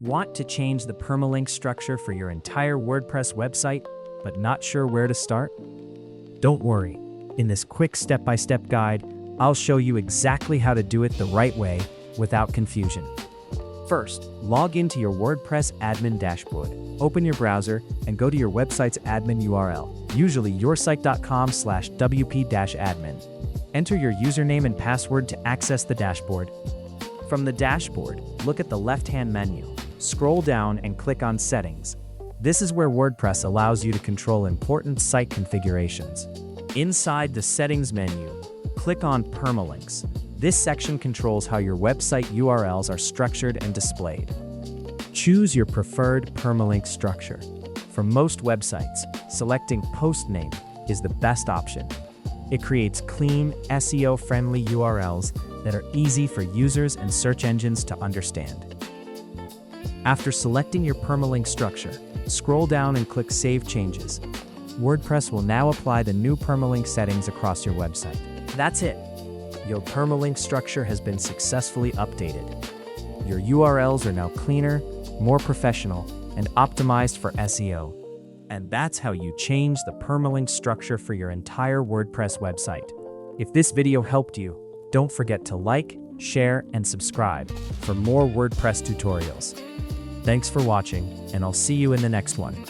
Want to change the permalink structure for your entire WordPress website, but not sure where to start? Don't worry. In this quick step-by-step guide, I'll show you exactly how to do it the right way without confusion. First, log into your WordPress admin dashboard. Open your browser and go to your website's admin URL, usually yoursite.com/wp-admin. Enter your username and password to access the dashboard. From the dashboard, look at the left-hand menu. Scroll down and click on Settings. This is where WordPress allows you to control important site configurations. Inside the Settings menu, click on Permalinks. This section controls how your website URLs are structured and displayed. Choose your preferred permalink structure. For most websites, selecting post name is the best option. It creates clean, SEO-friendly URLs that are easy for users and search engines to understand. After selecting your permalink structure, scroll down and click Save Changes. WordPress will now apply the new permalink settings across your website. That's it. Your permalink structure has been successfully updated. Your URLs are now cleaner, more professional, and optimized for SEO. And that's how you change the permalink structure for your entire WordPress website. If this video helped you, don't forget to like, share, and subscribe for more WordPress tutorials. Thanks for watching, and I'll see you in the next one.